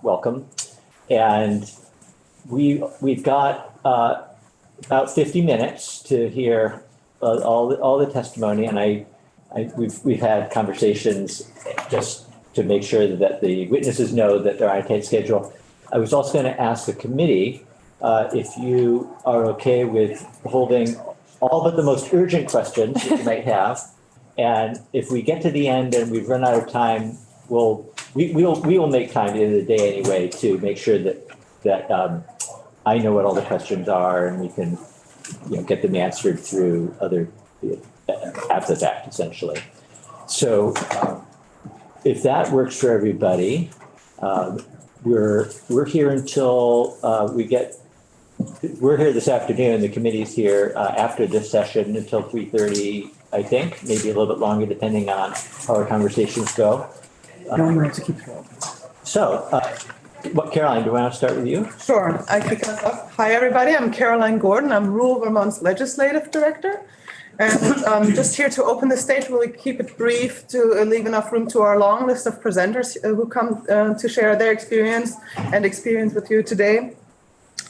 welcome. And we've got about 50 minutes to hear all the testimony, and we've had conversations just to make sure that the witnesses know that they're on a tight schedule. I was also going to ask the committee if you are okay with holding all but the most urgent questions that you might have. And if we get to the end and we've run out of time, we will make time at the end of the day anyway to make sure that I know what all the questions are, and we can get them answered through other after the fact, essentially. So if that works for everybody, we're here until we're here this afternoon. The committee's here after this session until 3:30, I think, maybe a little bit longer depending on how our conversations go. No, you have to keep it open. So, Caroline, do you want to start with you? Sure, I kick us off. Hi, everybody. I'm Caroline Gordon. I'm Rural Vermont's Legislative Director. And I'm just here to open the stage. We'll keep it brief to leave enough room to our long list of presenters who come to share their experience with you today.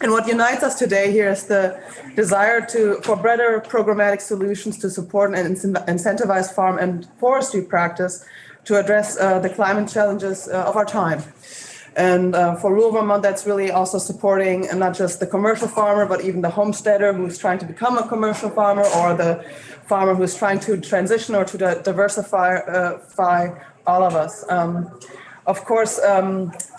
And what unites us today here is the desire for better programmatic solutions to support and incentivize farm and forestry practice to address the climate challenges of our time. And for rural Vermont, that's really also supporting not just the commercial farmer, but even the homesteader who's trying to become a commercial farmer, or the farmer who's trying to transition or to diversify all of us. Of course,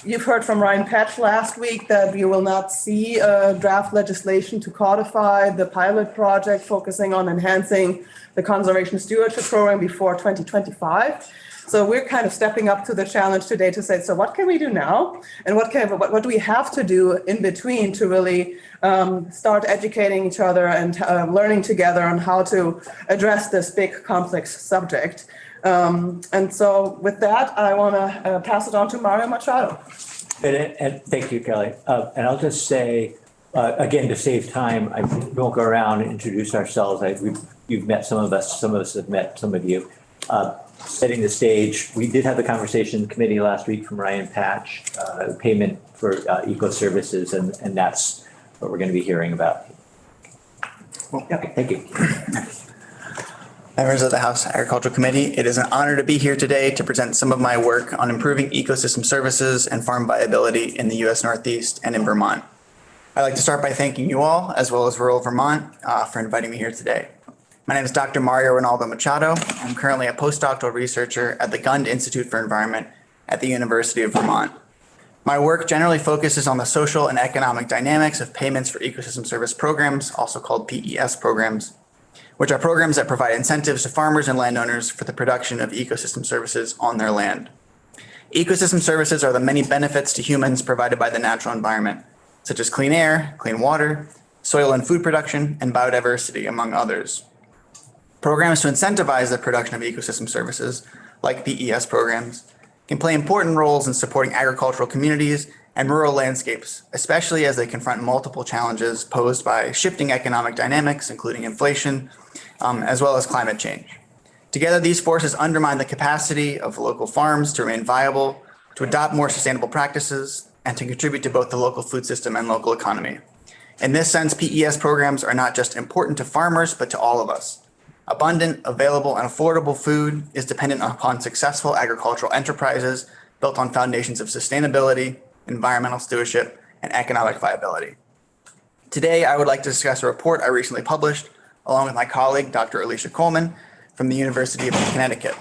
you've heard from Ryan Patch last week that we will not see draft legislation to codify the pilot project focusing on enhancing the conservation stewardship program before 2025. So we're kind of stepping up to the challenge today to say, so what can we do now? And what do we have to do in between to really start educating each other and learning together on how to address this big, complex subject? And so with that, I want to pass it on to Mario Machado. And thank you, Kelly. And I'll just say, again, to save time, I won't go around and introduce ourselves. You've met some of us have met some of you. Setting the stage, we did have the conversation in the committee last week from Ryan Patch, payment for eco services, and that's what we're going to be hearing about. Well, okay, thank you. Members of the House Agricultural Committee, it is an honor to be here today to present some of my work on improving ecosystem services and farm viability in the U.S. Northeast and in Vermont. I'd like to start by thanking you all, as well as Rural Vermont, for inviting me here today. My name is Dr. Mario Ronaldo Machado. I'm currently a postdoctoral researcher at the Gund Institute for Environment at the University of Vermont. My work generally focuses on the social and economic dynamics of payments for ecosystem service programs, also called PES programs, which are programs that provide incentives to farmers and landowners for the production of ecosystem services on their land. Ecosystem services are the many benefits to humans provided by the natural environment, such as clean air, clean water, soil and food production, and biodiversity, among others. Programs to incentivize the production of ecosystem services, like PES programs, can play important roles in supporting agricultural communities and rural landscapes, especially as they confront multiple challenges posed by shifting economic dynamics, including inflation, as well as climate change. Together, these forces undermine the capacity of local farms to remain viable, to adopt more sustainable practices, and to contribute to both the local food system and local economy. In this sense, PES programs are not just important to farmers, but to all of us. Abundant, available, and affordable food is dependent upon successful agricultural enterprises built on foundations of sustainability, environmental stewardship, and economic viability. Today, I would like to discuss a report I recently published, along with my colleague, Dr. Alicia Coleman, from the University of Connecticut.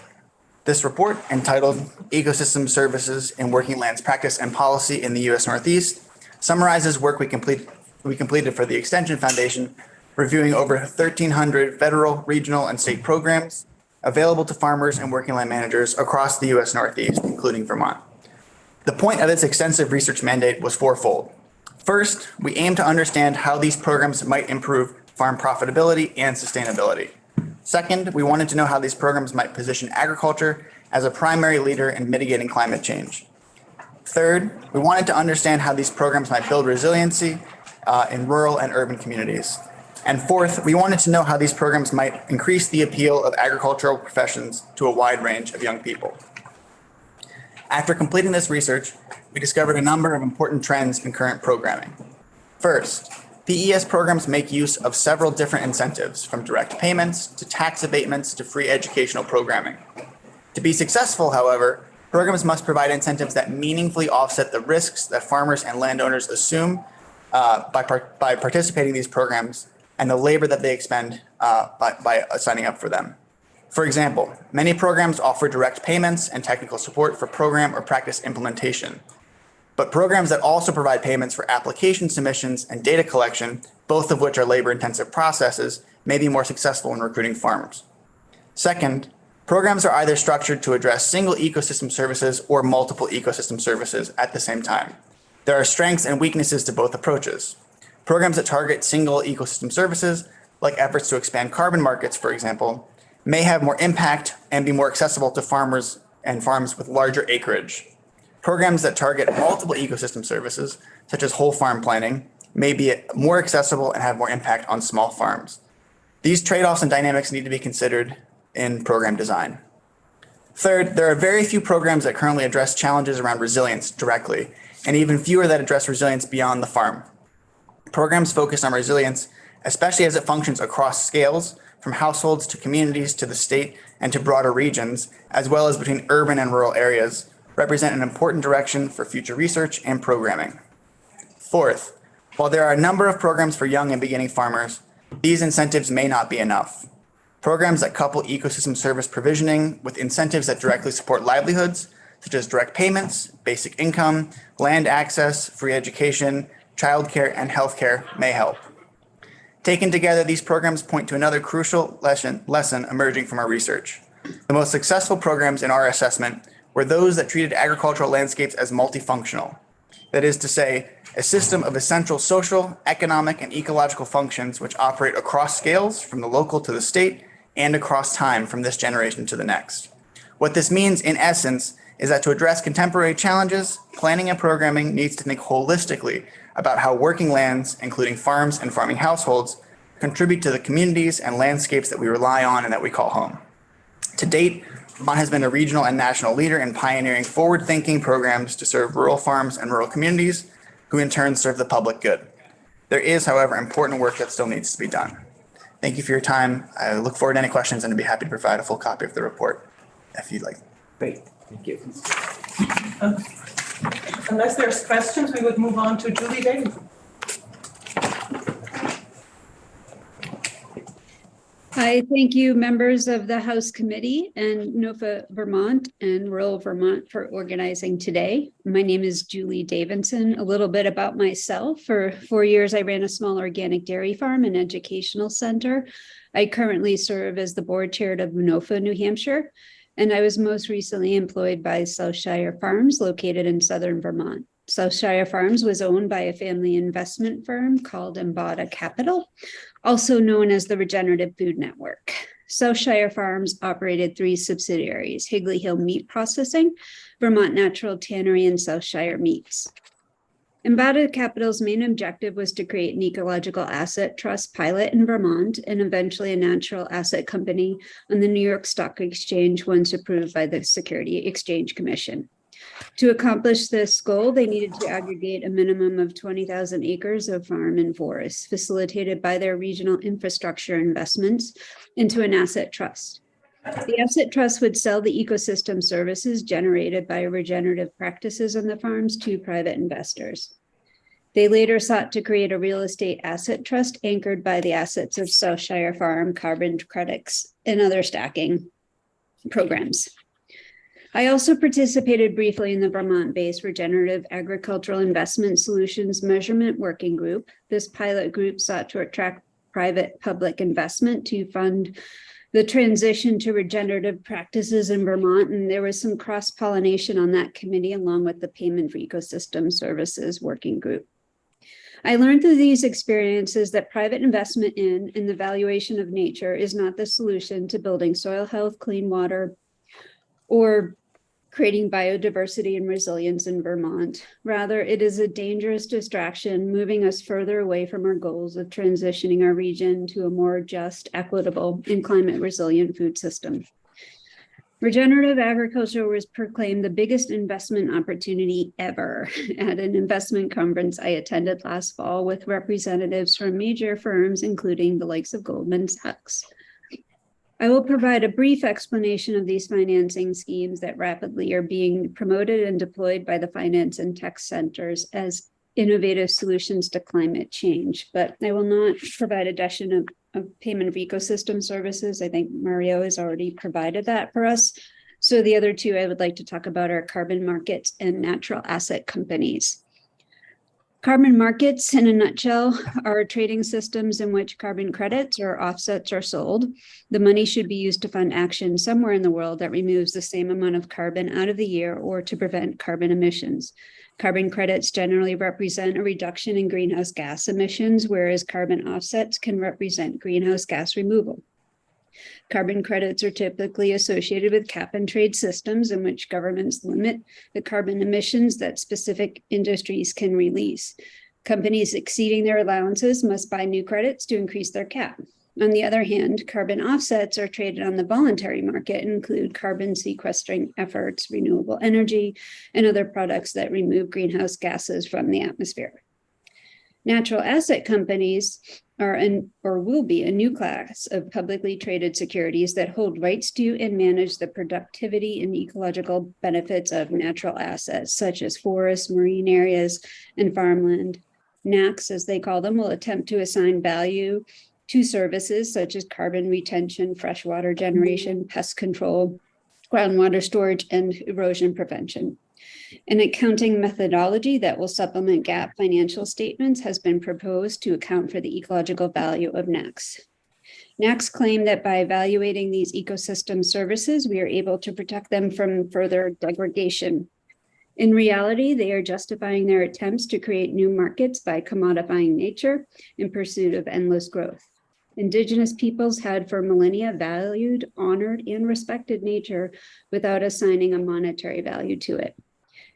This report, entitled Ecosystem Services in Working Lands Practice and Policy in the U.S. Northeast, summarizes work we completed for the Extension Foundation, reviewing over 1,300 federal, regional, and state programs available to farmers and working land managers across the U.S. Northeast, including Vermont. The point of this extensive research mandate was fourfold. First, we aim to understand how these programs might improve farm profitability and sustainability. Second, we wanted to know how these programs might position agriculture as a primary leader in mitigating climate change. Third, we wanted to understand how these programs might build resiliency in rural and urban communities. And fourth, we wanted to know how these programs might increase the appeal of agricultural professions to a wide range of young people. After completing this research, we discovered a number of important trends in current programming. First, PES programs make use of several different incentives, from direct payments to tax abatements to free educational programming. To be successful, however, programs must provide incentives that meaningfully offset the risks that farmers and landowners assume by participating in these programs and the labor that they expend by signing up for them. For example, many programs offer direct payments and technical support for program or practice implementation. But programs that also provide payments for application submissions and data collection, both of which are labor-intensive processes, may be more successful in recruiting farmers. Second, programs are either structured to address single ecosystem services or multiple ecosystem services at the same time. There are strengths and weaknesses to both approaches. Programs that target single ecosystem services, like efforts to expand carbon markets, for example, may have more impact and be more accessible to farmers and farms with larger acreage. Programs that target multiple ecosystem services, such as whole farm planning, may be more accessible and have more impact on small farms. These trade-offs and dynamics need to be considered in program design. Third, there are very few programs that currently address challenges around resilience directly, and even fewer that address resilience beyond the farm. Programs focused on resilience, especially as it functions across scales, from households to communities to the state and to broader regions, as well as between urban and rural areas, represent an important direction for future research and programming. Fourth, while there are a number of programs for young and beginning farmers, these incentives may not be enough. Programs that couple ecosystem service provisioning with incentives that directly support livelihoods, such as direct payments, basic income, land access, free education, childcare, and healthcare, may help. Taken together, these programs point to another crucial lesson emerging from our research. The most successful programs in our assessment were those that treated agricultural landscapes as multifunctional. That is to say, a system of essential social, economic, and ecological functions which operate across scales from the local to the state and across time from this generation to the next. What this means, in essence, is that to address contemporary challenges, planning and programming needs to think holistically about how working lands, including farms and farming households, contribute to the communities and landscapes that we rely on and that we call home. To date, Vermont has been a regional and national leader in pioneering forward-thinking programs to serve rural farms and rural communities, who in turn serve the public good. There is, however, important work that still needs to be done. Thank you for your time. I look forward to any questions and I'd be happy to provide a full copy of the report if you'd like. Great, thank you. Unless there's questions, we would move on to Julie Davidson. Hi, thank you, members of the House Committee and NOFA Vermont and Rural Vermont for organizing today. My name is Julie Davidson. A little bit about myself. For 4 years, I ran a small organic dairy farm and educational center. I currently serve as the board chair of NOFA, New Hampshire, and I was most recently employed by Southshire Farms, located in southern Vermont. Southshire Farms was owned by a family investment firm called Embada Capital, also known as the Regenerative Food Network. Southshire Farms operated 3 subsidiaries: Higley Hill Meat Processing, Vermont Natural Tannery, and Southshire Meats. Embada Capital's main objective was to create an ecological asset trust pilot in Vermont and eventually a natural asset company on the New York Stock Exchange once approved by the Security Exchange Commission. To accomplish this goal, they needed to aggregate a minimum of 20,000 acres of farm and forest, facilitated by their regional infrastructure investments, into an asset trust. The asset trust would sell the ecosystem services generated by regenerative practices on the farms to private investors. They later sought to create a real estate asset trust anchored by the assets of Southshire Farm, carbon credits, and other stacking programs. I also participated briefly in the Vermont-based Regenerative Agricultural Investment Solutions Measurement Working Group. This pilot group sought to attract private-public investment to fund the transition to regenerative practices in Vermont, and there was some cross-pollination on that committee along with the Payment for Ecosystem Services Working Group. I learned through these experiences that private investment in and the valuation of nature is not the solution to building soil health, clean water, or creating biodiversity and resilience in Vermont. Rather, it is a dangerous distraction, moving us further away from our goals of transitioning our region to a more just, equitable, and climate resilient food system. Regenerative agriculture was proclaimed the biggest investment opportunity ever at an investment conference I attended last fall with representatives from major firms, including the likes of Goldman Sachs. I will provide a brief explanation of these financing schemes that rapidly are being promoted and deployed by the finance and tech centers as innovative solutions to climate change, but I will not provide a definition of payment of ecosystem services. I think Mario has already provided that for us. So the other two I would like to talk about are carbon markets and natural asset companies. Carbon markets, in a nutshell, are trading systems in which carbon credits or offsets are sold. The money should be used to fund action somewhere in the world that removes the same amount of carbon out of the air or to prevent carbon emissions. Carbon credits generally represent a reduction in greenhouse gas emissions, whereas carbon offsets can represent greenhouse gas removal. Carbon credits are typically associated with cap and trade systems in which governments limit the carbon emissions that specific industries can release. Companies exceeding their allowances must buy new credits to increase their cap. On the other hand, carbon offsets are traded on the voluntary market and include carbon sequestering efforts, renewable energy, and other products that remove greenhouse gases from the atmosphere. Natural asset companies are or will be a new class of publicly traded securities that hold rights to and manage the productivity and ecological benefits of natural assets, such as forests, marine areas, and farmland. NACs, as they call them, will attempt to assign value to services such as carbon retention, freshwater generation, pest control, groundwater storage, and erosion prevention. An accounting methodology that will supplement GAAP financial statements has been proposed to account for the ecological value of NACs. NACs claim that by evaluating these ecosystem services, we are able to protect them from further degradation. In reality, they are justifying their attempts to create new markets by commodifying nature in pursuit of endless growth. Indigenous peoples had for millennia valued, honored, and respected nature without assigning a monetary value to it.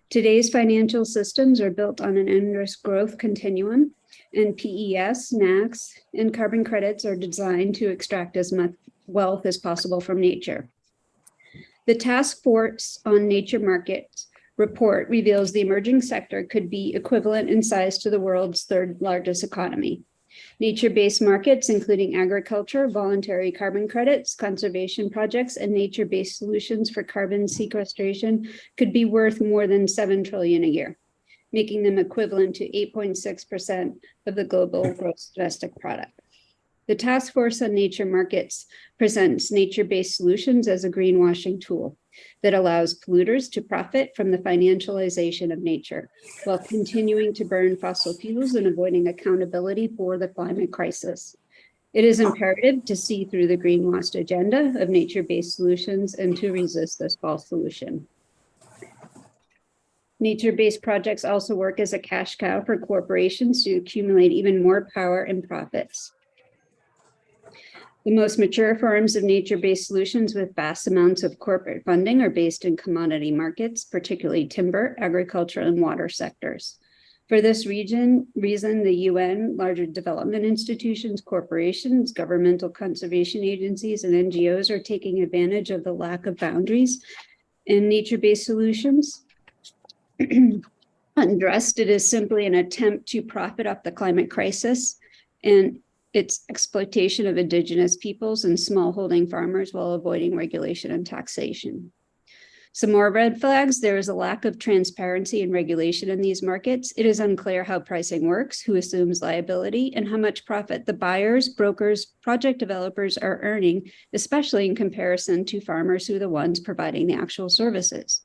Today's financial systems are built on an endless growth continuum, and PES, NACs, and carbon credits are designed to extract as much wealth as possible from nature. The Task Force on Nature Markets report reveals the emerging sector could be equivalent in size to the world's third largest economy. Nature-based markets, including agriculture, voluntary carbon credits, conservation projects, and nature-based solutions for carbon sequestration could be worth more than $7 trillion a year, making them equivalent to 8.6% of the global gross domestic product. The Task Force on Nature Markets presents nature-based solutions as a greenwashing tool that allows polluters to profit from the financialization of nature while continuing to burn fossil fuels and avoiding accountability for the climate crisis. It is imperative to see through the greenwashed agenda of nature-based solutions and to resist this false solution. Nature-based projects also work as a cash cow for corporations to accumulate even more power and profits. The most mature forms of nature-based solutions with vast amounts of corporate funding are based in commodity markets, particularly timber, agriculture, and water sectors. For this reason, the UN, larger development institutions, corporations, governmental conservation agencies, and NGOs are taking advantage of the lack of boundaries in nature-based solutions. Undressed, it is simply an attempt to profit off the climate crisis and its exploitation of indigenous peoples and smallholding farmers while avoiding regulation and taxation. Some more red flags: there is a lack of transparency and regulation in these markets. It is unclear how pricing works, who assumes liability, and how much profit the buyers, brokers, project developers are earning, especially in comparison to farmers who are the ones providing the actual services.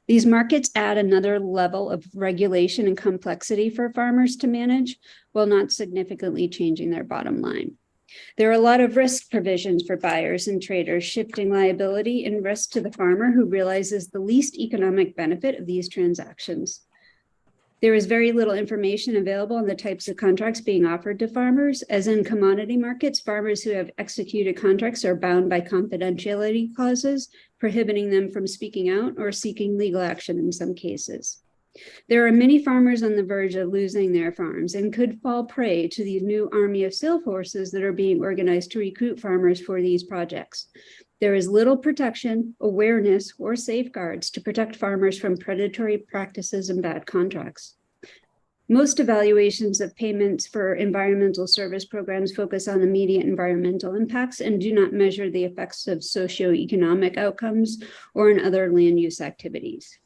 These markets add another level of regulation and complexity for farmers to manage while not significantly changing their bottom line. There are a lot of risk provisions for buyers and traders, shifting liability and risk to the farmer who realizes the least economic benefit of these transactions. There is very little information available on the types of contracts being offered to farmers. As in commodity markets, farmers who have executed contracts are bound by confidentiality clauses, prohibiting them from speaking out or seeking legal action in some cases. There are many farmers on the verge of losing their farms and could fall prey to the new army of sale forces that are being organized to recruit farmers for these projects. There is little protection, awareness, or safeguards to protect farmers from predatory practices and bad contracts. Most evaluations of payments for environmental service programs focus on immediate environmental impacts and do not measure the effects of socioeconomic outcomes or in other land use activities.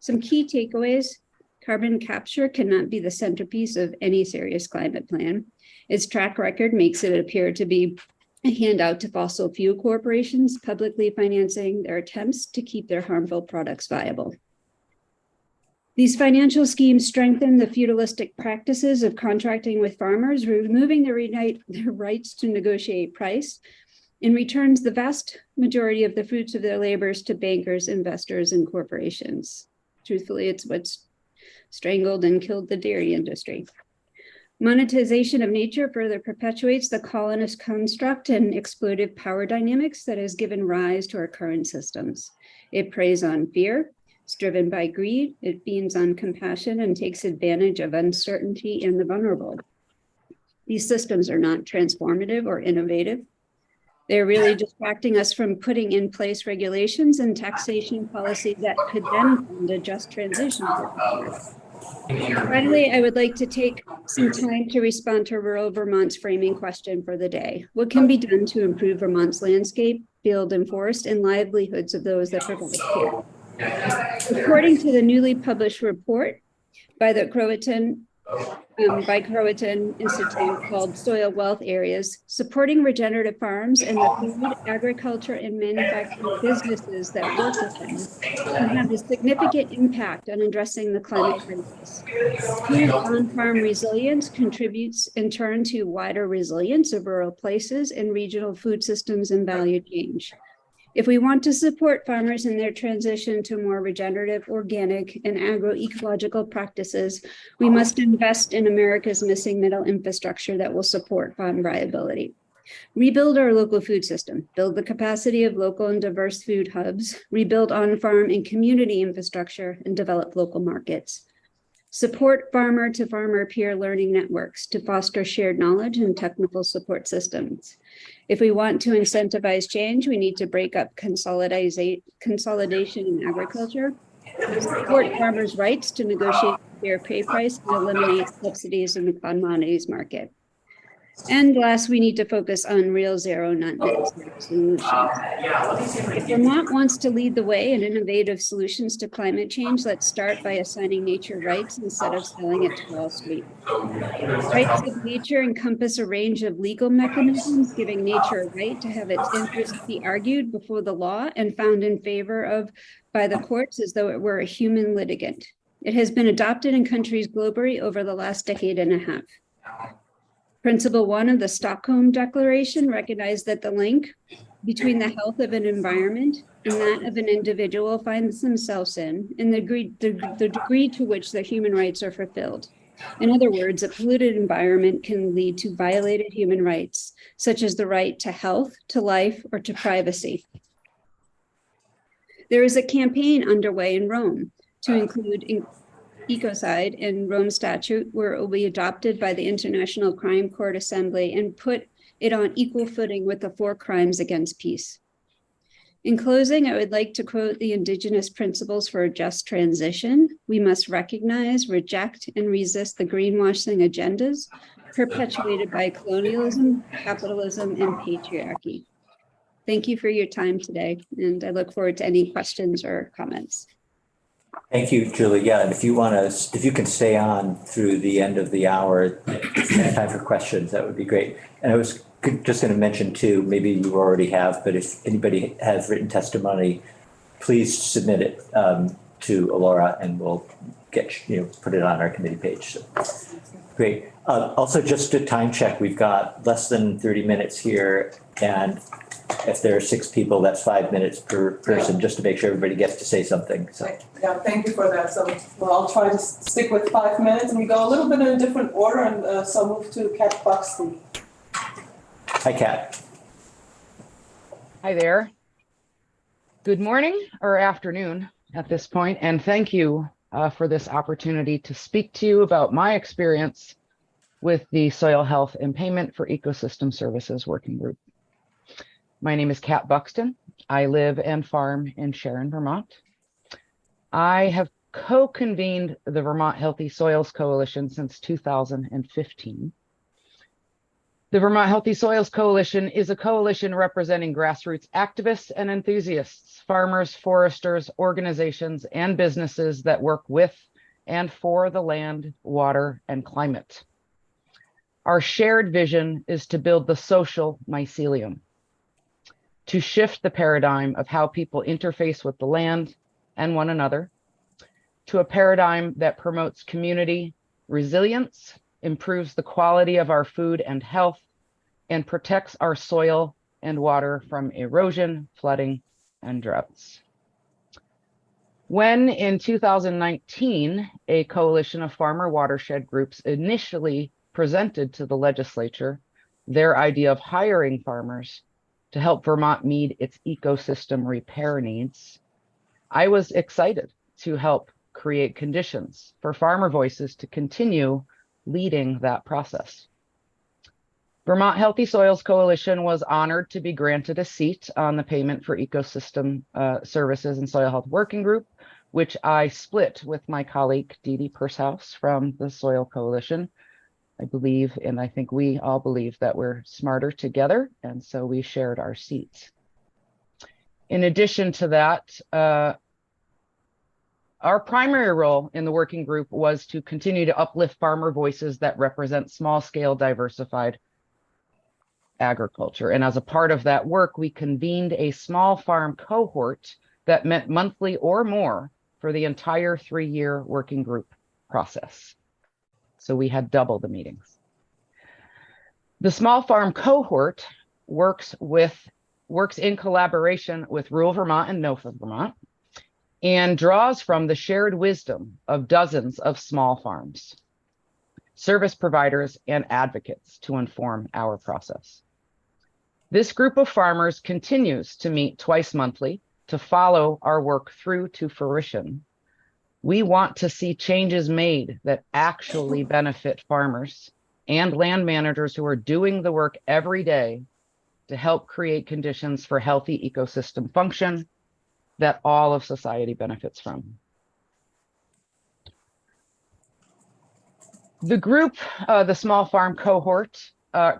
Some key takeaways: carbon capture cannot be the centerpiece of any serious climate plan. Its track record makes it appear to be a handout to fossil fuel corporations, publicly financing their attempts to keep their harmful products viable. These financial schemes strengthen the feudalistic practices of contracting with farmers, removing their rights to negotiate price, and returns the vast majority of the fruits of their labors to bankers, investors, and corporations. Truthfully, it's what's strangled and killed the dairy industry. Monetization of nature further perpetuates the colonist construct and exploitive power dynamics that has given rise to our current systems. It preys on fear. It's driven by greed, it feeds on compassion, and takes advantage of uncertainty and the vulnerable. These systems are not transformative or innovative. They're really distracting us from putting in place regulations and taxation policy that could then fund a just transition. Finally, I would like to take some time to respond to rural Vermont's framing question for the day. What can be done to improve Vermont's landscape, field and forest, and livelihoods of those that provide care? According to the newly published report by the Croatan Institute called Soil Wealth Areas, supporting regenerative farms and the food, agriculture, and manufacturing businesses that work with them can have a significant impact on addressing the climate crisis. Food on-farm resilience contributes in turn to wider resilience of rural places and regional food systems and value change. If we want to support farmers in their transition to more regenerative, organic, and agroecological practices, we must invest in America's missing middle infrastructure that will support farm viability. Rebuild our local food system, build the capacity of local and diverse food hubs, rebuild on-farm and community infrastructure, and develop local markets. Support farmer-to-farmer peer learning networks to foster shared knowledge and technical support systems. If we want to incentivize change, we need to break up consolidation in agriculture, support farmers' rights to negotiate fair pay price, and eliminate subsidies in the commodities market. And last, we need to focus on real zero, not net zero solutions. If Vermont wants to lead the way in innovative solutions to climate change, let's start by assigning nature rights instead of selling it to Wall Street. Rights of nature encompass a range of legal mechanisms, giving nature a right to have its interests be argued before the law and found in favor of by the courts as though it were a human litigant. It has been adopted in countries globally over the last decade and a half. Principle 1 of the Stockholm Declaration recognized that the link between the health of an environment and that of an individual finds themselves in the degree to which their human rights are fulfilled. In other words, a polluted environment can lead to violated human rights, such as the right to health, to life, or to privacy. There is a campaign underway in Rome to include ecocide in Rome Statute, where it will be adopted by the International Crime Court Assembly and put it on equal footing with the 4 crimes against peace. In closing, I would like to quote the Indigenous Principles for a Just Transition. We must recognize, reject, and resist the greenwashing agendas perpetuated by colonialism, capitalism, and patriarchy. Thank you for your time today, and I look forward to any questions or comments. Thank you, Julie. Yeah, and if you can stay on through the end of the hour, time for questions, that would be great. And I was just going to mention too, maybe you already have, but if anybody has written testimony, please submit it to Alora, and we'll put it on our committee page. So, great. Also, just a time check, we've got less than 30 minutes here, and if there are 6 people, that's 5 minutes per person, just to make sure everybody gets to say something. So. Yeah, thank you for that. So, well, I'll try to stick with 5 minutes, and we go a little bit in a different order, and so I'll move to Kat Buxton. Hi, Kat. Hi there. Good morning or afternoon at this point, and thank you for this opportunity to speak to you about my experience with the Soil Health and Payment for Ecosystem Services Working Group. My name is Kat Buxton, I live and farm in Sharon, Vermont. I have co-convened the Vermont Healthy Soils Coalition since 2015. The Vermont Healthy Soils Coalition is a coalition representing grassroots activists and enthusiasts, farmers, foresters, organizations, and businesses that work with and for the land, water, and climate. Our shared vision is to build the social mycelium, to shift the paradigm of how people interface with the land and one another, to a paradigm that promotes community resilience, improves the quality of our food and health, and protects our soil and water from erosion, flooding, and droughts. When in 2019, a coalition of farmer watershed groups initially presented to the legislature their idea of hiring farmers to help Vermont meet its ecosystem repair needs, I was excited to help create conditions for farmer voices to continue leading that process. Vermont Healthy Soils Coalition was honored to be granted a seat on the Payment for Ecosystem Services and Soil Health Working Group, which I split with my colleague Dee Dee Pershouse from the Soil Coalition. I believe, and I think we all believe, that we're smarter together, and so we shared our seats. In addition to that, our primary role in the working group was to continue to uplift farmer voices that represent small-scale diversified agriculture. And as a part of that work, we convened a small farm cohort that met monthly or more for the entire 3-year working group process. So we had double the meetings. The small farm cohort works in collaboration with Rural Vermont and NOFA Vermont, and draws from the shared wisdom of dozens of small farms, service providers, and advocates to inform our process. This group of farmers continues to meet twice monthly to follow our work through to fruition. We want to see changes made that actually benefit farmers and land managers who are doing the work every day to help create conditions for healthy ecosystem function that all of society benefits from. The group, the small farm cohort,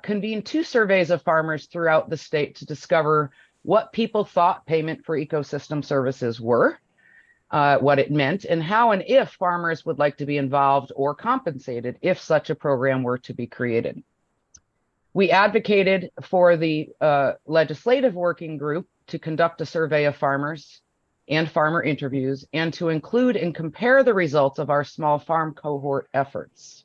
convened 2 surveys of farmers throughout the state to discover what people thought payment for ecosystem services were, what it meant, and how and if farmers would like to be involved or compensated if such a program were to be created. We advocated for the legislative working group to conduct a survey of farmers and farmer interviews, and to include and compare the results of our small farm cohort efforts.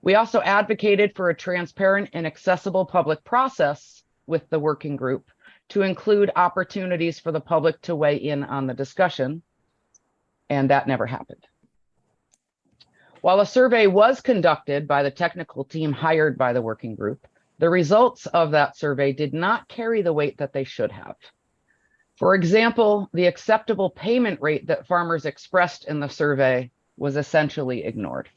We also advocated for a transparent and accessible public process with the working group to include opportunities for the public to weigh in on the discussion, and that never happened. While a survey was conducted by the technical team hired by the working group, the results of that survey did not carry the weight that they should have. For example, the acceptable payment rate that farmers expressed in the survey was essentially ignored.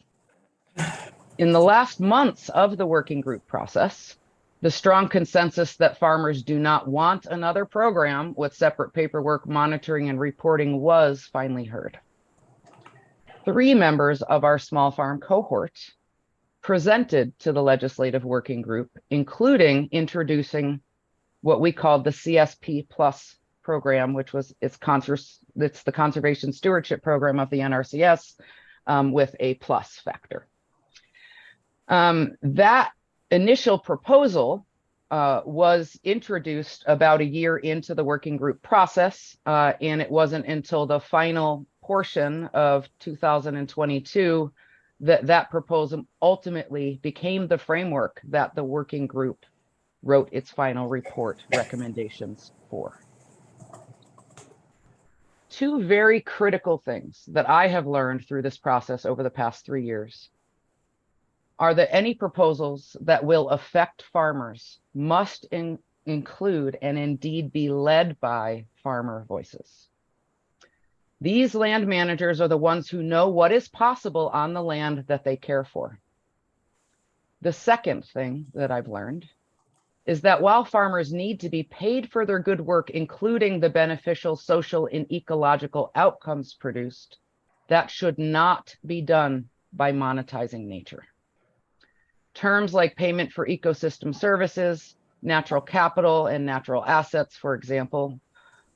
In the last months of the working group process, the strong consensus that farmers do not want another program with separate paperwork, monitoring, and reporting was finally heard. 3 members of our small farm cohort presented to the legislative working group, including introducing what we called the CSP Plus program, which was it's the Conservation Stewardship Program of the NRCS with a plus factor. That initial proposal was introduced about a year into the working group process, and it wasn't until the final portion of 2022 that proposal ultimately became the framework that the working group wrote its final report recommendations for. 2 very critical things that I have learned through this process over the past 3 years are that any proposals that will affect farmers must include and indeed be led by farmer voices. These land managers are the ones who know what is possible on the land that they care for. The second thing that I've learned is that while farmers need to be paid for their good work, including the beneficial social and ecological outcomes produced, that should not be done by monetizing nature. Terms like payment for ecosystem services, natural capital, and natural assets, for example,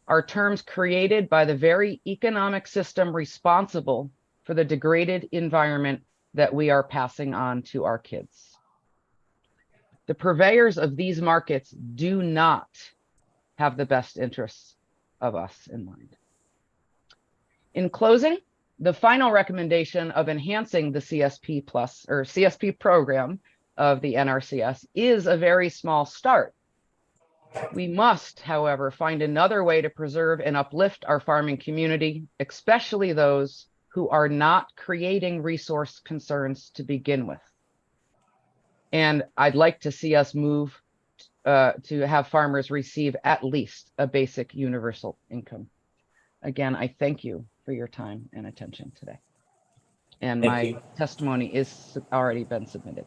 are terms created by the very economic system responsible for the degraded environment that we are passing on to our kids. The purveyors of these markets do not have the best interests of us in mind. In closing, the final recommendation of enhancing the CSP Plus or CSP program of the NRCS is a very small start. We must, however, find another way to preserve and uplift our farming community, especially those who are not creating resource concerns to begin with. And I'd like to see us move to have farmers receive at least a basic universal income. Again, I thank you for your time and attention today. And Thank my you. testimony is already been submitted.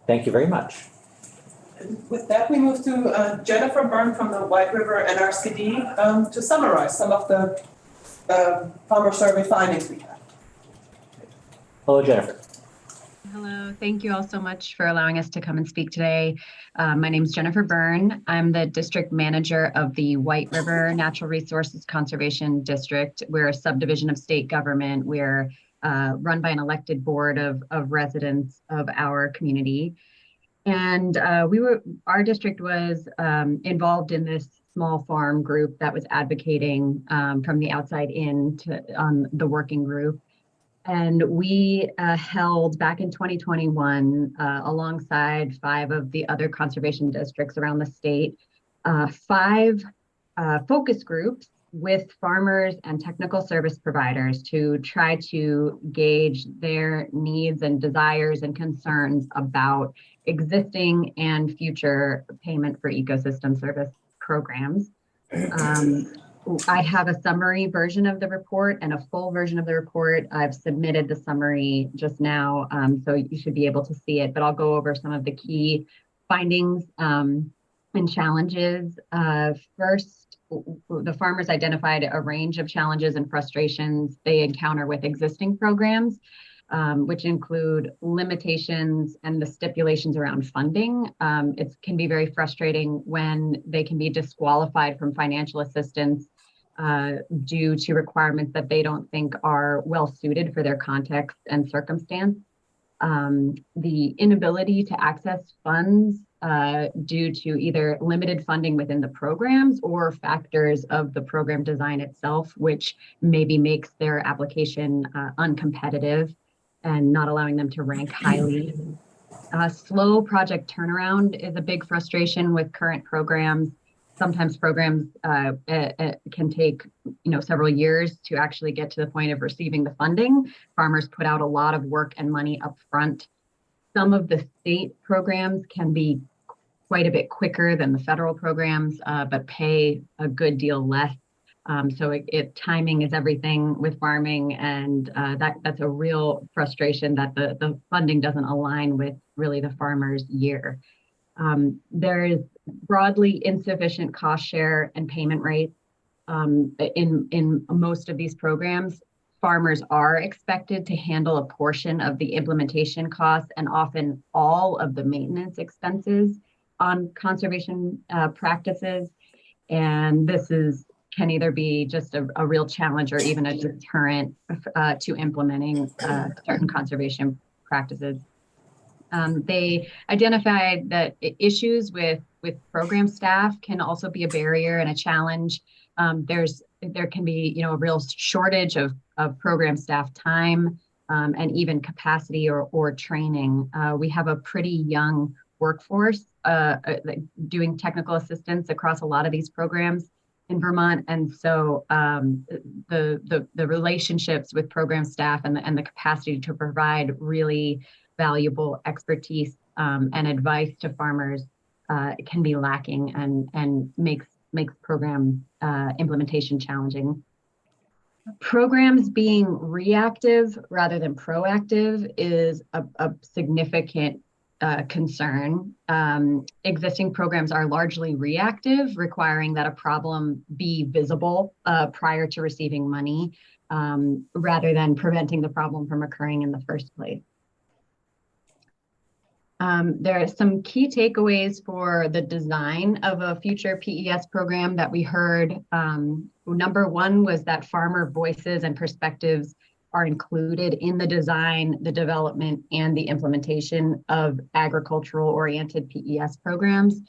Thank you very much. With that, we move to Jennifer Byrne from the White River NRCD to summarize some of the farmer survey findings we had. Hello, Jennifer. Hello, thank you all so much for allowing us to come and speak today. My name is Jennifer Byrne. I'm the district manager of the White River Natural Resources Conservation District. We're a subdivision of state government. We're run by an elected board of residents of our community. And our district was involved in this small farm group that was advocating from the outside in on the working group. And we held back in 2021, alongside 5 of the other conservation districts around the state, 5 focus groups with farmers and technical service providers to try to gauge their needs and desires and concerns about existing and future payment for ecosystem service programs. I have a summary version of the report and a full version of the report. I've submitted the summary just now, so you should be able to see it, but I'll go over some of the key findings and challenges. First, the farmers identified a range of challenges and frustrations they encounter with existing programs, which include limitations and the stipulations around funding. It can be very frustrating when they can be disqualified from financial assistance due to requirements that they don't think are well suited for their context and circumstance. The inability to access funds due to either limited funding within the programs or factors of the program design itself, which maybe makes their application uncompetitive and not allowing them to rank highly. Slow project turnaround is a big frustration with current programs. Sometimes programs can take several years to actually get to the point of receiving the funding. Farmers put out a lot of work and money up front. Some of the state programs can be quite a bit quicker than the federal programs, but pay a good deal less. So timing is everything with farming, and that's a real frustration that the funding doesn't align with really the farmer's year. There is broadly insufficient cost share and payment rates in most of these programs. Farmers are expected to handle a portion of the implementation costs and often all of the maintenance expenses on conservation practices. And this can either be just a real challenge or even a deterrent to implementing certain conservation practices. They identified that issues with program staff can also be a barrier and a challenge. There can be a real shortage of program staff time and even capacity or training. We have a pretty young workforce doing technical assistance across a lot of these programs in Vermont, and so the relationships with program staff and the capacity to provide really valuable expertise and advice to farmers can be lacking and makes program implementation challenging. Programs being reactive rather than proactive is a significant concern. Existing programs are largely reactive, requiring that a problem be visible prior to receiving money, rather than preventing the problem from occurring in the first place. There are some key takeaways for the design of a future PES program that we heard. Number one was that farmer voices and perspectives are included in the design, the development, and the implementation of agricultural-oriented PES programs,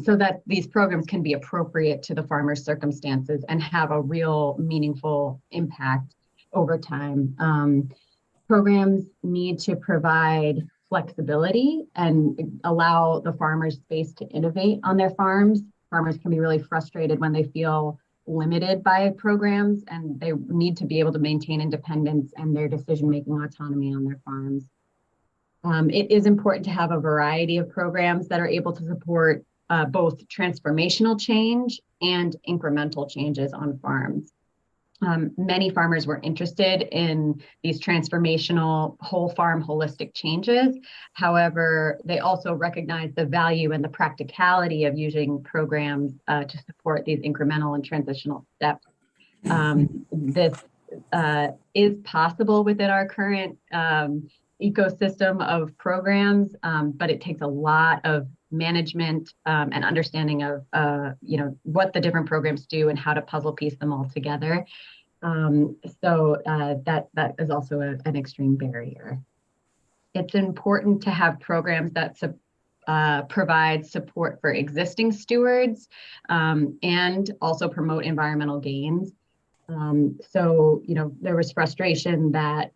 so that these programs can be appropriate to the farmer's circumstances and have a real meaningful impact over time. Programs need to provide flexibility and allow the farmers space to innovate on their farms. Farmers can be really frustrated when they feel limited by programs, and they need to be able to maintain independence and their decision-making autonomy on their farms. It is important to have a variety of programs that are able to support both transformational change and incremental changes on farms. Many farmers were interested in these transformational whole farm holistic changes. However, they also recognize the value and the practicality of using programs to support these incremental and transitional steps. This is possible within our current ecosystem of programs, but it takes a lot of management and understanding of what the different programs do and how to puzzle piece them all together. That is also an extreme barrier. It's important to have programs that provide support for existing stewards and also promote environmental gains. There was frustration that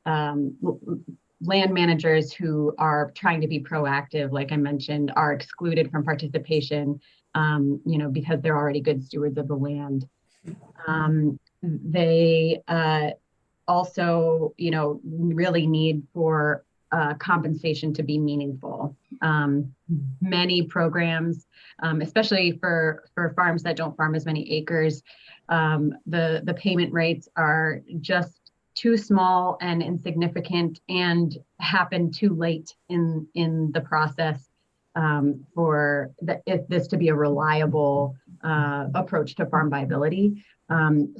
land managers who are trying to be proactive, like I mentioned, are excluded from participation, because they're already good stewards of the land. They also, really need for compensation to be meaningful. Many programs, especially for farms that don't farm as many acres, the payment rates are just too small and insignificant and happen too late in the process for this to be a reliable approach to farm viability.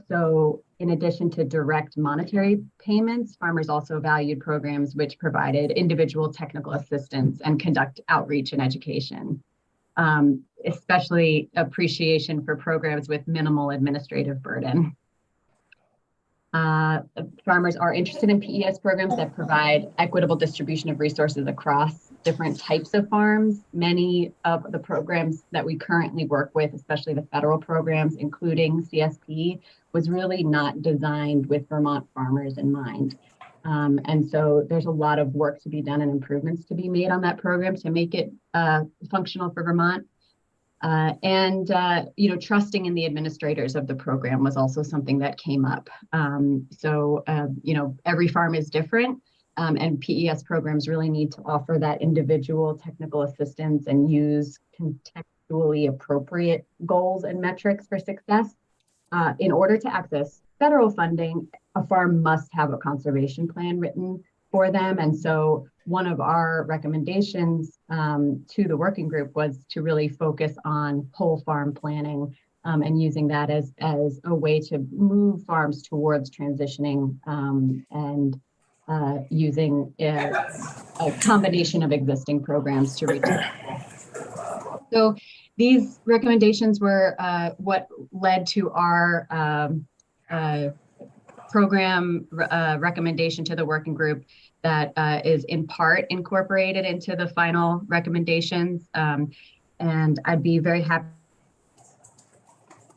So in addition to direct monetary payments, farmers also valued programs which provided individual technical assistance and conduct outreach and education, especially appreciation for programs with minimal administrative burden. Farmers are interested in PES programs that provide equitable distribution of resources across different types of farms. Many of the programs that we currently work with, especially the federal programs, including CSP, was really not designed with Vermont farmers in mind. And so there's a lot of work to be done and improvements to be made on that program to make it functional for Vermont. Trusting in the administrators of the program was also something that came up. Every farm is different, and PES programs really need to offer that individual technical assistance and use contextually appropriate goals and metrics for success. In order to access federal funding, a farm must have a conservation plan written for them. And so one of our recommendations to the working group was to really focus on whole farm planning and using that as a way to move farms towards transitioning and using a combination of existing programs to reach that. So these recommendations were what led to our program recommendation to the working group that is in part incorporated into the final recommendations. And I'd be very happy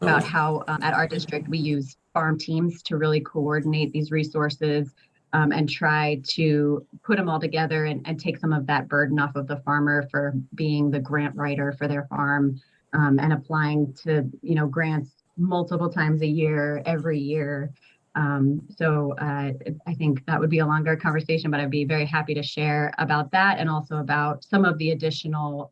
about how at our district we use farm teams to really coordinate these resources and try to put them all together and take some of that burden off of the farmer for being the grant writer for their farm and applying to grants multiple times a year, every year. I think that would be a longer conversation, but I'd be very happy to share about that and also about some of the additional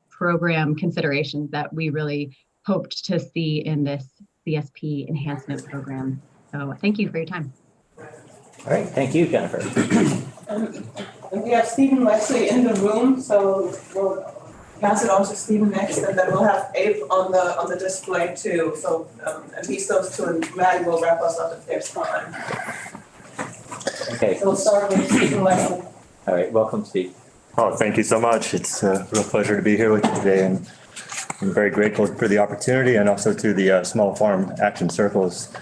program considerations that we really hoped to see in this CSP enhancement program. So thank you for your time. All right, thank you, Jennifer. And we have Stephen Wesley in the room, so we'll pass it on to Stephen next, and then we'll have Abe on the display too. So at least those two, and Maddie will wrap us up if there's time. Okay, So we'll start with Stephen Wesley. all right, welcome, Steve. Oh, thank you so much. It's a real pleasure to be here with you today, and I'm very grateful for the opportunity and also to the Small Farm Action Circles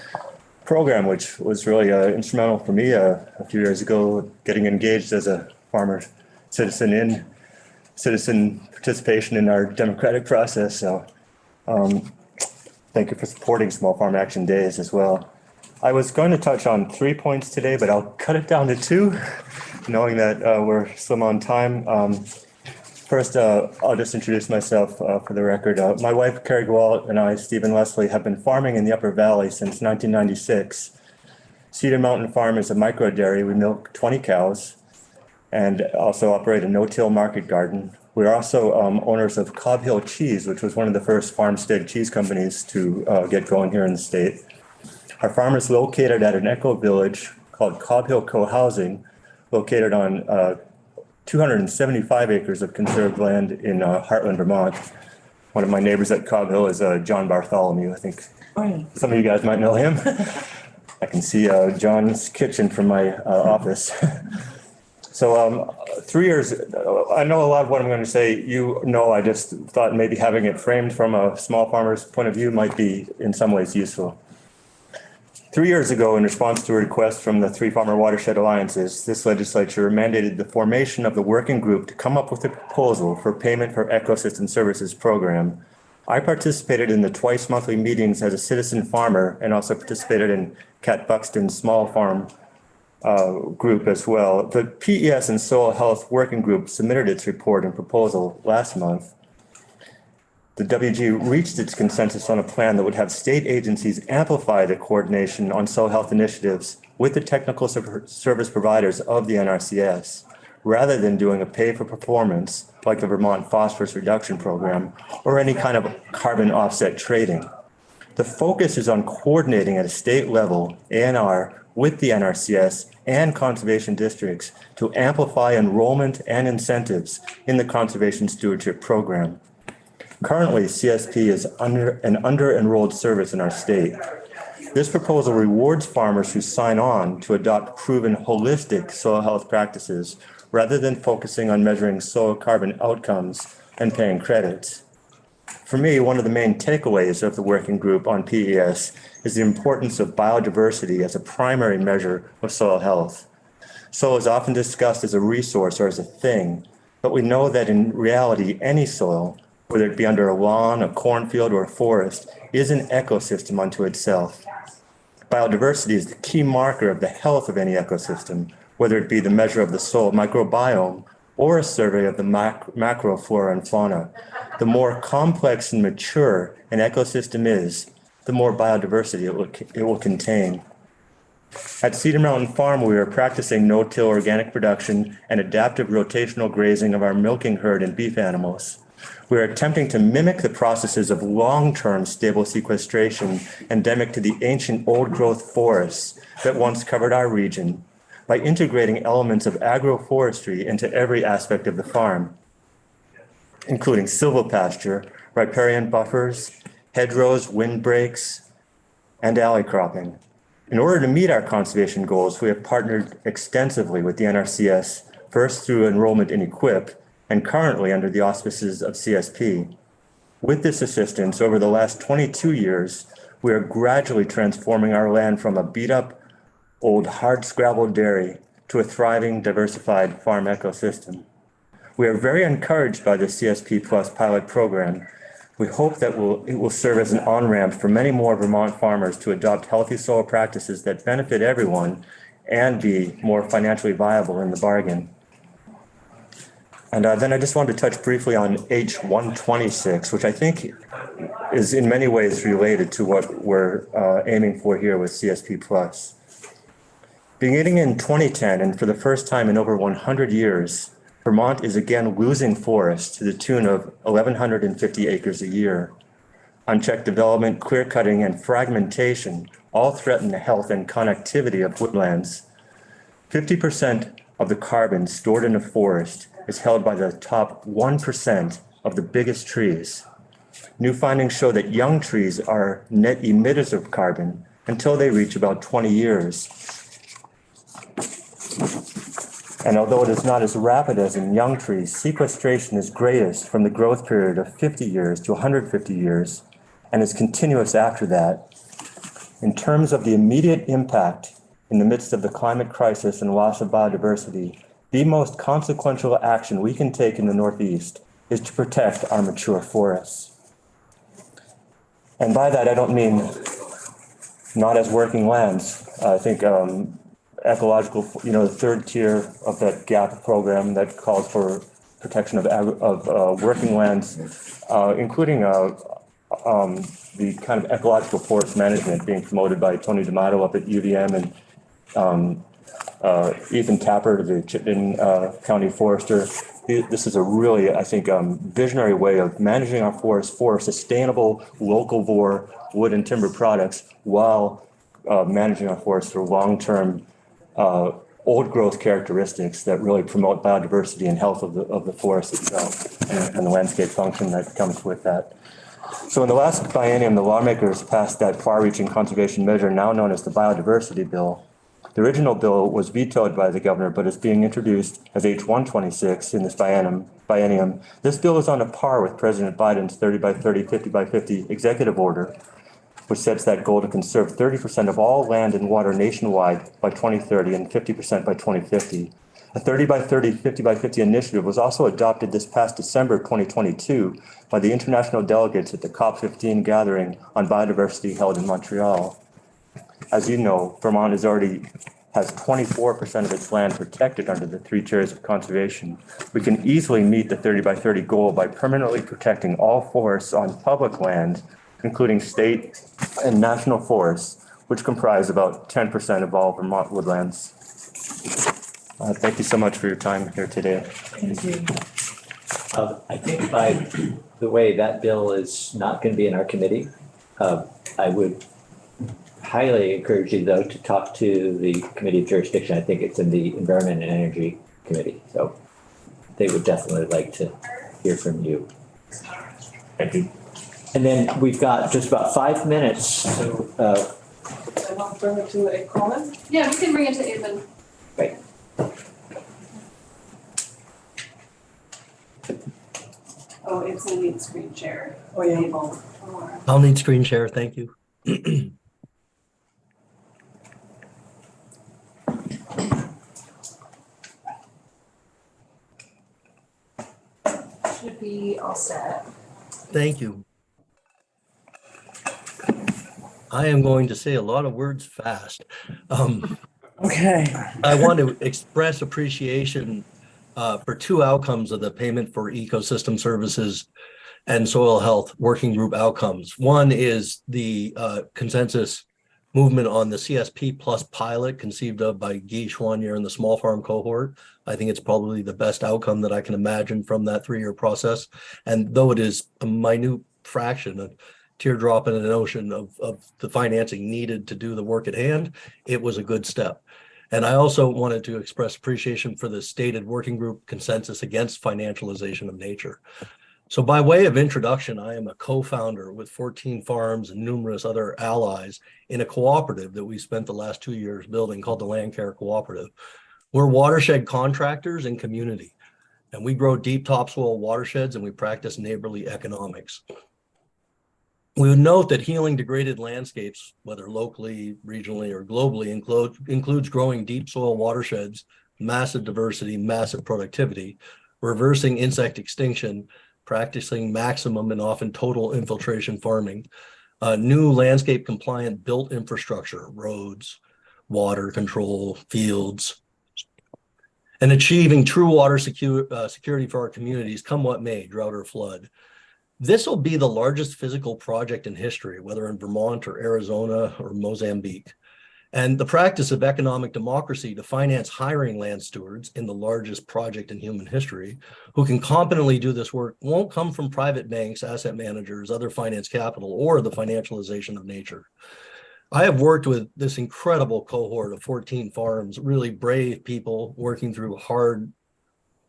program, which was really instrumental for me a few years ago, getting engaged as a farmer citizen participation in our democratic process. So thank you for supporting Small Farm Action Days as well. I was going to touch on 3 points today, but I'll cut it down to 2, knowing that we're slim on time. First, I'll just introduce myself for the record. My wife, Carrie Gwalt, and I, Stephen Leslie, have been farming in the Upper Valley since 1996. Cedar Mountain Farm is a micro dairy. We milk 20 cows and also operate a no-till market garden. We're also owners of Cobb Hill Cheese, which was one of the first farmstead cheese companies to get going here in the state. Our farm is located at an eco village called Cobb Hill Co-housing, located on 275 acres of conserved land in Heartland, Vermont. One of my neighbors at Cobb Hill is John Bartholomew. I think some of you guys might know him. I can see John's kitchen from my office. So 3 years, I know a lot of what I'm going to say, I just thought maybe having it framed from a small farmer's point of view might be in some ways useful. 3 years ago, in response to a request from the Three Farmer Watershed Alliances, this legislature mandated the formation of the working group to come up with a proposal for payment for ecosystem services program. I participated in the twice monthly meetings as a citizen farmer and also participated in Cat Buxton's small farm group as well. The PES and Soil Health Working Group submitted its report and proposal last month. The WG reached its consensus on a plan that would have state agencies amplify the coordination on soil health initiatives with the technical service providers of the NRCS, rather than doing a pay for performance like the Vermont Phosphorus Reduction Program or any kind of carbon offset trading. The focus is on coordinating at a state level, ANR, with the NRCS and conservation districts to amplify enrollment and incentives in the Conservation Stewardship Program. Currently, CSP is an under-enrolled service in our state. This proposal rewards farmers who sign on to adopt proven holistic soil health practices rather than focusing on measuring soil carbon outcomes and paying credits. For me, one of the main takeaways of the working group on PES is the importance of biodiversity as a primary measure of soil health. Soil is often discussed as a resource or as a thing, but we know that in reality, any soil, whether it be under a lawn, a cornfield, or a forest, is an ecosystem unto itself. Biodiversity is the key marker of the health of any ecosystem, whether it be the measure of the soil microbiome or a survey of the macro flora and fauna. The more complex and mature an ecosystem is, the more biodiversity it will contain. At Cedar Mountain Farm, we are practicing no-till organic production and adaptive rotational grazing of our milking herd and beef animals. We are attempting to mimic the processes of long-term stable sequestration endemic to the ancient old-growth forests that once covered our region by integrating elements of agroforestry into every aspect of the farm, including silvopasture, riparian buffers, hedgerows, windbreaks, and alley cropping. In order to meet our conservation goals, we have partnered extensively with the NRCS, first through enrollment in EQIP, and currently under the auspices of CSP. With this assistance, over the last 22 years, we are gradually transforming our land from a beat-up, old hard-scrabble dairy to a thriving, diversified farm ecosystem. We are very encouraged by the CSP Plus pilot program. We hope that it will serve as an on-ramp for many more Vermont farmers to adopt healthy soil practices that benefit everyone and be more financially viable in the bargain. And then I just wanted to touch briefly on H126, which I think is in many ways related to what we're aiming for here with CSP Plus. Beginning in 2010, and for the first time in over 100 years, Vermont is again losing forests to the tune of 1,150 acres a year. Unchecked development, clear cutting, and fragmentation all threaten the health and connectivity of woodlands. 50% of the carbon stored in a forest is held by the top 1% of the biggest trees. New findings show that young trees are net emitters of carbon until they reach about 20 years. And although it is not as rapid as in young trees, sequestration is greatest from the growth period of 50 years to 150 years and is continuous after that. In terms of the immediate impact in the midst of the climate crisis and loss of biodiversity, the most consequential action we can take in the Northeast is to protect our mature forests. And by that, I don't mean not as working lands. I think ecological, the third tier of that GAP program that calls for protection of working lands, including the kind of ecological forest management being promoted by Tony D'Amato up at UVM and Ethan Tapper, the Chittenden County Forester. This is a really, I think, visionary way of managing our forests for sustainable, locavore wood and timber products while managing our forests for long-term old growth characteristics that really promote biodiversity and health of the forest itself and the landscape function that comes with that. So in the last biennium, the lawmakers passed that far-reaching conservation measure now known as the Biodiversity Bill. The original bill was vetoed by the governor, but is being introduced as H126 in this biennium. This bill is on a par with President Biden's 30 by 30, 50 by 50 executive order, which sets that goal to conserve 30% of all land and water nationwide by 2030 and 50% by 2050. A 30 by 30, 50 by 50 initiative was also adopted this past December 2022 by the international delegates at the COP15 gathering on biodiversity held in Montreal. As you know, Vermont has 24% of its land protected under the 3 tiers of conservation. We can easily meet the 30 by 30 goal by permanently protecting all forests on public land, including state and national forests, which comprise about 10% of all Vermont woodlands. Thank you so much for your time here today. Thank you. I think by the way, that bill is not going to be in our committee. I would highly encourage you, though, to talk to the Committee of Jurisdiction. I think it's in the Environment and Energy Committee. So they would definitely like to hear from you. Thank you. And then we've got just about 5 minutes. So, I want to bring it to a comment. Yeah, we can bring it to Eben. Right. Oh, it's gonna need screen share. Oh, yeah. Enable. I'll need screen share. Thank you. Should be all set. Thank you. I am going to say a lot of words fast. Okay. I want to express appreciation for 2 outcomes of the Payment for Ecosystem Services and Soil Health Working Group outcomes. One is the consensus movement on the CSP Plus pilot conceived of by Guy Chouanier and the small farm cohort. I think it's probably the best outcome that I can imagine from that 3-year process. And though it is a minute fraction, a teardrop in an ocean of the financing needed to do the work at hand, it was a good step. And I also wanted to express appreciation for the stated working group consensus against financialization of nature. So by way of introduction, I am a co-founder with 14 farms and numerous other allies in a cooperative that we spent the last 2 years building called the Land Care Cooperative. We're watershed contractors and community, and we grow deep topsoil watersheds and we practice neighborly economics. We would note that healing degraded landscapes, whether locally, regionally, or globally, includes growing deep soil watersheds, massive diversity, massive productivity, reversing insect extinction, practicing maximum and often total infiltration farming, new landscape compliant built infrastructure, roads, water control, fields, and achieving true water security for our communities, come what may, drought or flood. This will be the largest physical project in history, whether in Vermont or Arizona or Mozambique. And the practice of economic democracy to finance hiring land stewards in the largest project in human history who can competently do this work won't come from private banks, asset managers, other finance capital, or the financialization of nature. I have worked with this incredible cohort of 14 farms, really brave people working through hard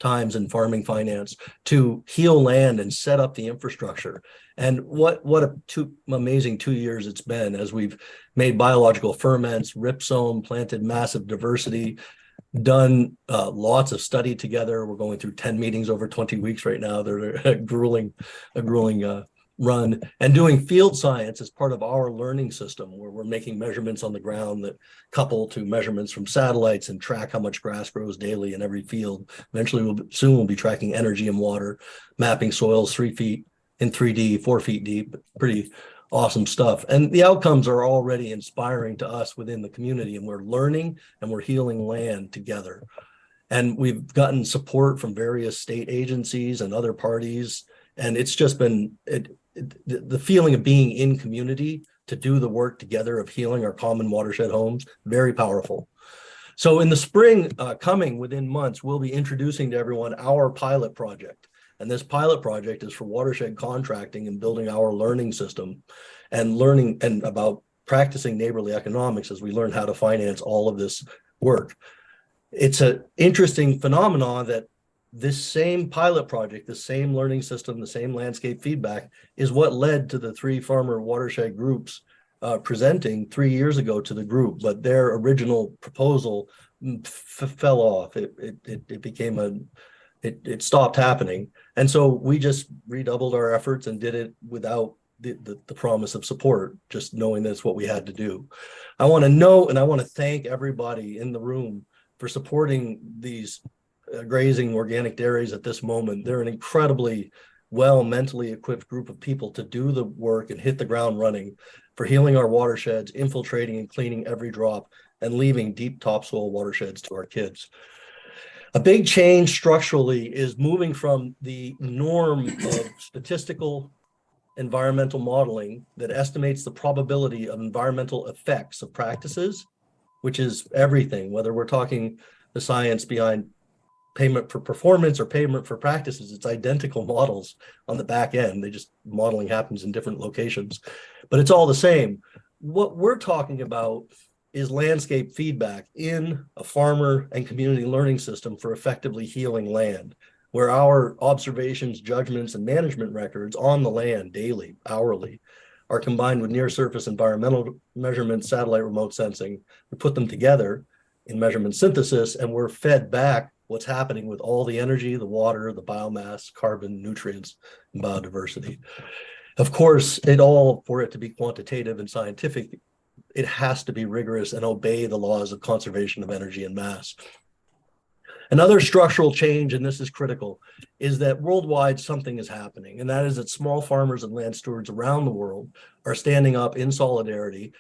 times in farming finance to heal land and set up the infrastructure. And what amazing 2 years it's been as we've made biological ferments, ripsome, planted massive diversity, done lots of study together. We're going through 10 meetings over 20 weeks right now. They're a grueling run, and doing field science as part of our learning system, where we're making measurements on the ground that couple to measurements from satellites and track how much grass grows daily in every field. Eventually, we'll be tracking energy and water, mapping soils 3 feet in 3D, 4 feet deep. Pretty awesome stuff. And the outcomes are already inspiring to us within the community, and we're learning and we're healing land together. And we've gotten support from various state agencies and other parties. And it's just been the feeling of being in community to do the work together of healing our common watershed homes, very powerful. So in the spring coming within months, we'll be introducing to everyone our pilot project. And this pilot project is for watershed contracting and building our learning system and learning and about practicing neighborly economics as we learn how to finance all of this work. It's an interesting phenomenon that this same pilot project, the same learning system, the same landscape feedback is what led to the 3 farmer watershed groups presenting 3 years ago to the group, but their original proposal fell off. It stopped happening. And so we just redoubled our efforts and did it without the promise of support, just knowing that's what we had to do. I want to know, and I want to thank everybody in the room for supporting these grazing organic dairies at this moment. They're an incredibly well mentally equipped group of people to do the work and hit the ground running for healing our watersheds, infiltrating and cleaning every drop, and leaving deep topsoil watersheds to our kids. A big change structurally is moving from the norm of statistical environmental modeling that estimates the probability of environmental effects of practices, which is everything, whether we're talking the science behind payment for performance or payment for practices. It's identical models on the back end. Modeling happens in different locations, but it's all the same. What we're talking about is landscape feedback in a farmer and community learning system for effectively healing land, where our observations, judgments, and management records on the land daily, hourly, are combined with near surface environmental measurements, satellite remote sensing. We put them together in measurement synthesis, and we're fed back what's happening with all the energy, the water, the biomass, carbon, nutrients, and biodiversity. Of course, for it to be quantitative and scientific, it has to be rigorous and obey the laws of conservation of energy and mass. Another structural change, and this is critical, is that worldwide something is happening, and that is that small farmers and land stewards around the world are standing up in solidarity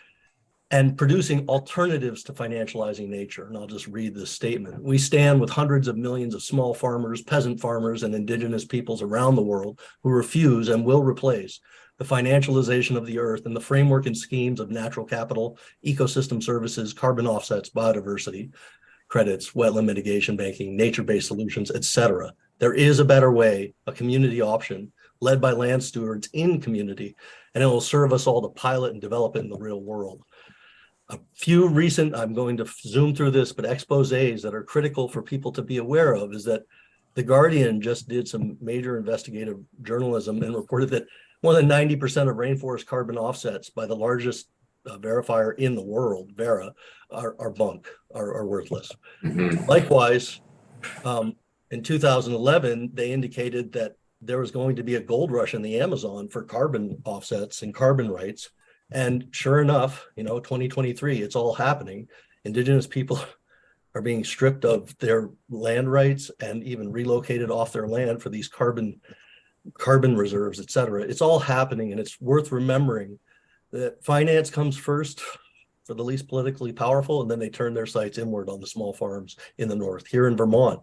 and producing alternatives to financializing nature. And I'll just read this statement. We stand with hundreds of millions of small farmers, peasant farmers, and indigenous peoples around the world who refuse and will replace the financialization of the earth and the framework and schemes of natural capital, ecosystem services, carbon offsets, biodiversity credits, wetland mitigation banking, nature-based solutions, etc. There is a better way, a community option led by land stewards in community, and it will serve us all to pilot and develop it in the real world. A few recent, I'm going to zoom through this, but exposés that are critical for people to be aware of is that The Guardian just did some major investigative journalism and reported that more than 90% of rainforest carbon offsets by the largest verifier in the world, Verra, are bunk, are worthless. Likewise, in 2011, they indicated that there was going to be a gold rush in the Amazon for carbon offsets and carbon rights. And sure enough, 2023, it's all happening. Indigenous people are being stripped of their land rights and even relocated off their land for these carbon reserves, et cetera. It's all happening, and it's worth remembering that finance comes first for the least politically powerful, and then they turn their sights inward on the small farms in the north, here in Vermont.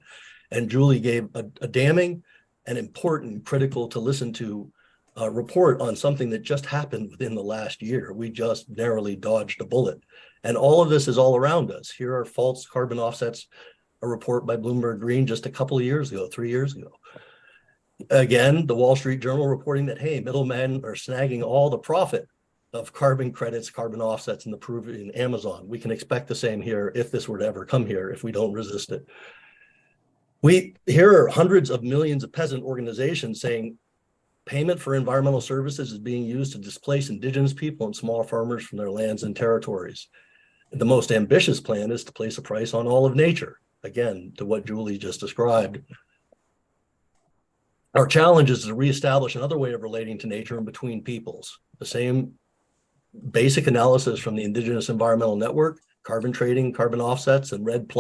And Julie gave a damning and important, critical to listen to report on something that just happened within the last year. We just narrowly dodged a bullet. And all of this is all around us. Here are false carbon offsets, a report by Bloomberg Green just a couple of years ago, 3 years ago. Again, the Wall Street Journal reporting that, hey, middlemen are snagging all the profit of carbon credits, carbon offsets in the Peruvian Amazon. We can expect the same here if this were to ever come here, if we don't resist it. We hear hundreds of millions of peasant organizations saying payment for environmental services is being used to displace indigenous people and small farmers from their lands and territories. The most ambitious plan is to place a price on all of nature, again, to what Julie just described. Our challenge is to reestablish another way of relating to nature and between peoples. The same basic analysis from the Indigenous Environmental Network, carbon trading, carbon offsets, and REDD+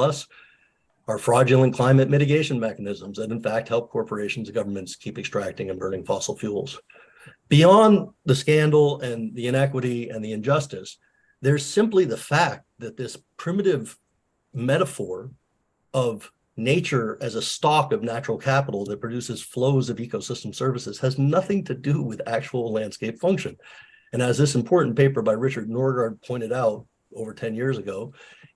are fraudulent climate mitigation mechanisms that in fact help corporations and governments keep extracting and burning fossil fuels. Beyond the scandal and the inequity and the injustice, there's simply the fact that this primitive metaphor of nature as a stock of natural capital that produces flows of ecosystem services has nothing to do with actual landscape function. And as this important paper by Richard Norgaard pointed out over 10 years ago,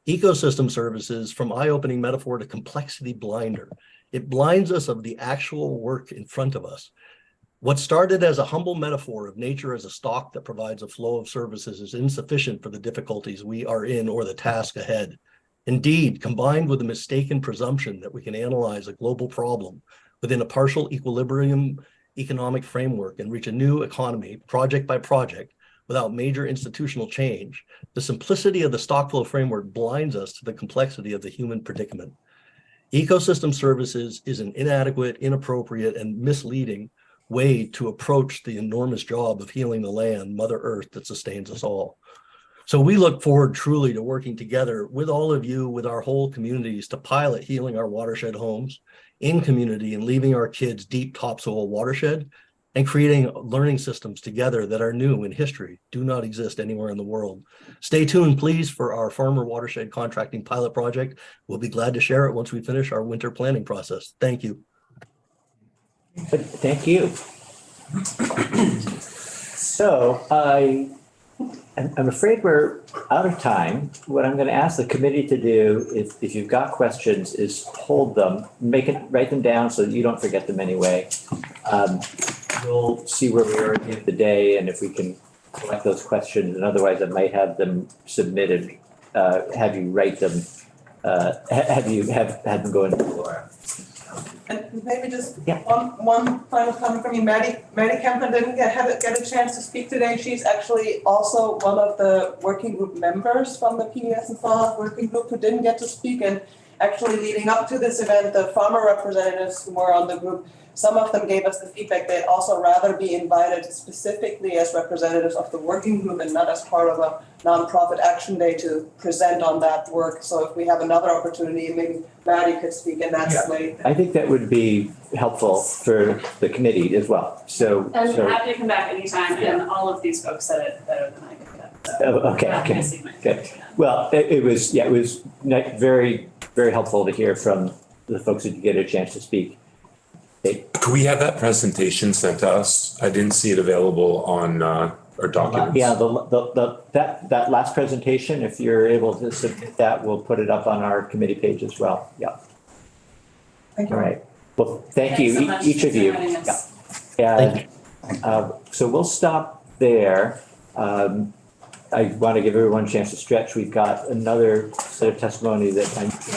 ecosystem services from eye-opening metaphor to complexity blinder. It blinds us of the actual work in front of us. What started as a humble metaphor of nature as a stock that provides a flow of services is insufficient for the difficulties we are in or the task ahead. Indeed, combined with the mistaken presumption that we can analyze a global problem within a partial equilibrium economic framework and reach a new economy project by project without major institutional change, the simplicity of the stock flow framework blinds us to the complexity of the human predicament. Ecosystem services is an inadequate, inappropriate, and misleading way to approach the enormous job of healing the land, Mother Earth, that sustains us all. So we look forward truly to working together with all of you, with our whole communities, to pilot healing our watershed homes in community and leaving our kids deep topsoil watershed and creating learning systems together that are new in history, do not exist anywhere in the world. Stay tuned, please, for our farmer watershed contracting pilot project. We'll be glad to share it once we finish our winter planning process. Thank you. Thank you. So I'm afraid we're out of time. What I'm going to ask the committee to do, if you've got questions, is hold them, write them down so that you don't forget them anyway. We'll see where we are at the end of the day and if we can collect those questions. And otherwise, I might have them submitted, have you write them, have them go into Laura. And maybe just Yeah. one final comment from me. Maddie Kemper didn't get a chance to speak today. She's actually also one of the working group members from the PBS and Fall working group who didn't get to speak. And actually leading up to this event, the farmer representatives who were on the group, some of them gave us the feedback they'd also rather be invited specifically as representatives of the working group and not as part of a nonprofit action day to present on that work. So if we have another opportunity, maybe Maddie could speak in that slate. I think that would be helpful for the committee as well. So, I'm happy to come back anytime, and all of these folks said it better than I could. Okay. Good. Well, it was very, very helpful to hear from the folks who did get a chance to speak. Could we have that presentation sent to us? I didn't see it available on our documents. Yeah, that last presentation, if you're able to submit that, we'll put it up on our committee page as well. Yeah. Thank you. All right. Well, thank you, so much each of for you. having us. Yeah. So we'll stop there. I want to give everyone a chance to stretch. We've got another set of testimony that I'm